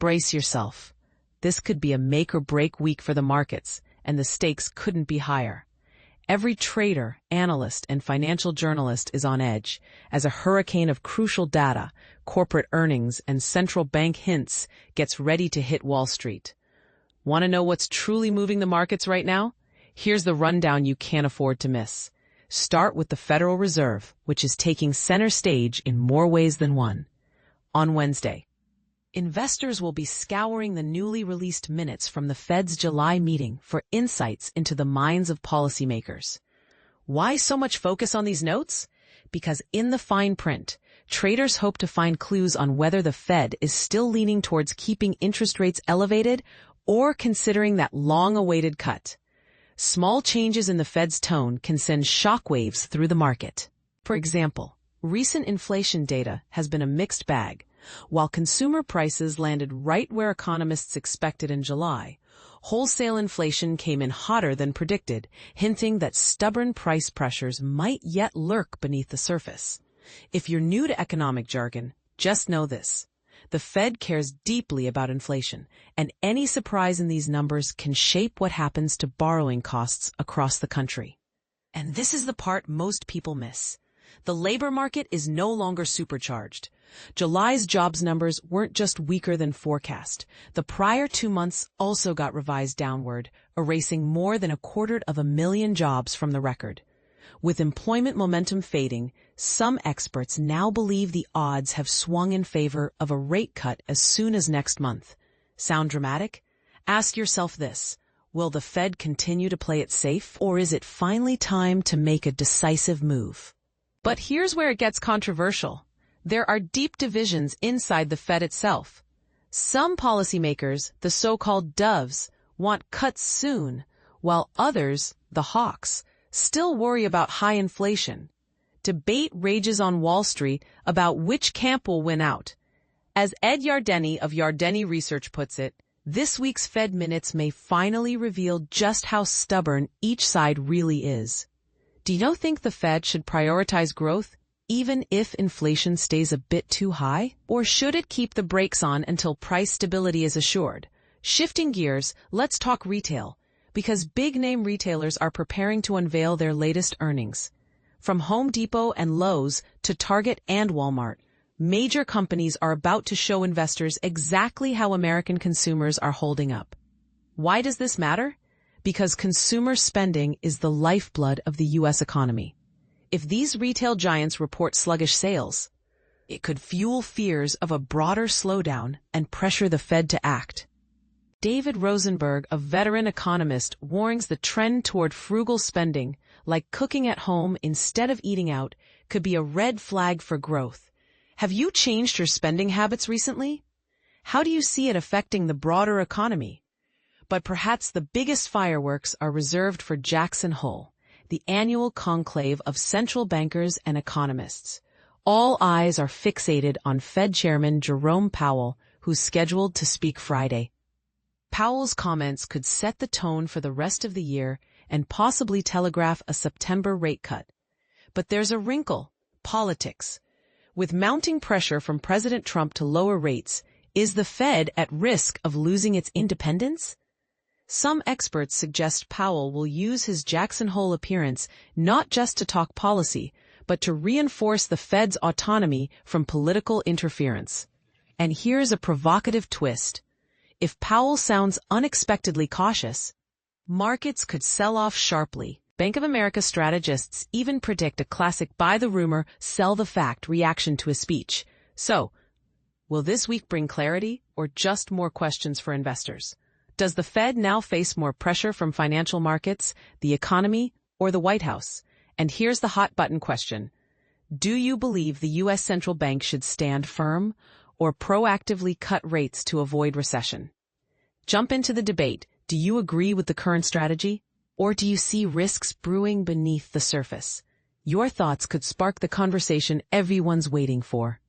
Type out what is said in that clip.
Brace yourself. This could be a make-or-break week for the markets, and the stakes couldn't be higher. Every trader, analyst, and financial journalist is on edge as a hurricane of crucial data, corporate earnings, and central bank hints gets ready to hit Wall Street. Want to know what's truly moving the markets right now? Here's the rundown you can't afford to miss. Start with the Federal Reserve, which is taking center stage in more ways than one. On Wednesday, investors will be scouring the newly released minutes from the Fed's July meeting for insights into the minds of policymakers. Why so much focus on these notes? Because in the fine print, traders hope to find clues on whether the Fed is still leaning towards keeping interest rates elevated or considering that long-awaited cut. Small changes in the Fed's tone can send shockwaves through the market. For example, recent inflation data has been a mixed bag. While consumer prices landed right where economists expected in July, wholesale inflation came in hotter than predicted, hinting that stubborn price pressures might yet lurk beneath the surface. If you're new to economic jargon, just know this. The Fed cares deeply about inflation, and any surprise in these numbers can shape what happens to borrowing costs across the country. And this is the part most people miss. The labor market is no longer supercharged. July's jobs numbers weren't just weaker than forecast. The prior 2 months also got revised downward, erasing more than 250,000 jobs from the record. With employment momentum fading, some experts now believe the odds have swung in favor of a rate cut as soon as next month. Sound dramatic? Ask yourself this. Will the Fed continue to play it safe, or is it finally time to make a decisive move? But here's where it gets controversial. There are deep divisions inside the Fed itself. Some policymakers, the so-called doves, want cuts soon, while others, the hawks, still worry about high inflation. Debate rages on Wall Street about which camp will win out. As Ed Yardeni of Yardeni Research puts it, this week's Fed minutes may finally reveal just how stubborn each side really is. Do you think the Fed should prioritize growth, even if inflation stays a bit too high? Or should it keep the brakes on until price stability is assured? Shifting gears, let's talk retail, because big-name retailers are preparing to unveil their latest earnings. From Home Depot and Lowe's to Target and Walmart, major companies are about to show investors exactly how American consumers are holding up. Why does this matter? Because consumer spending is the lifeblood of the U.S. economy. If these retail giants report sluggish sales, it could fuel fears of a broader slowdown and pressure the Fed to act. David Rosenberg, a veteran economist, warns the trend toward frugal spending, like cooking at home instead of eating out, could be a red flag for growth. Have you changed your spending habits recently? How do you see it affecting the broader economy? But perhaps the biggest fireworks are reserved for Jackson Hole, the annual conclave of central bankers and economists. All eyes are fixated on Fed Chairman Jerome Powell, who's scheduled to speak Friday. Powell's comments could set the tone for the rest of the year and possibly telegraph a September rate cut. But there's a wrinkle: politics. With mounting pressure from President Trump to lower rates, is the Fed at risk of losing its independence? Some experts suggest Powell will use his Jackson Hole appearance not just to talk policy, but to reinforce the Fed's autonomy from political interference. And here's a provocative twist. If Powell sounds unexpectedly cautious, markets could sell off sharply. Bank of America strategists even predict a classic buy the rumor, sell the fact reaction to his speech. So, will this week bring clarity or just more questions for investors? Does the Fed now face more pressure from financial markets, the economy, or the White House? And here's the hot button question. Do you believe the U.S. Central Bank should stand firm or proactively cut rates to avoid recession? Jump into the debate. Do you agree with the current strategy? Or do you see risks brewing beneath the surface? Your thoughts could spark the conversation everyone's waiting for.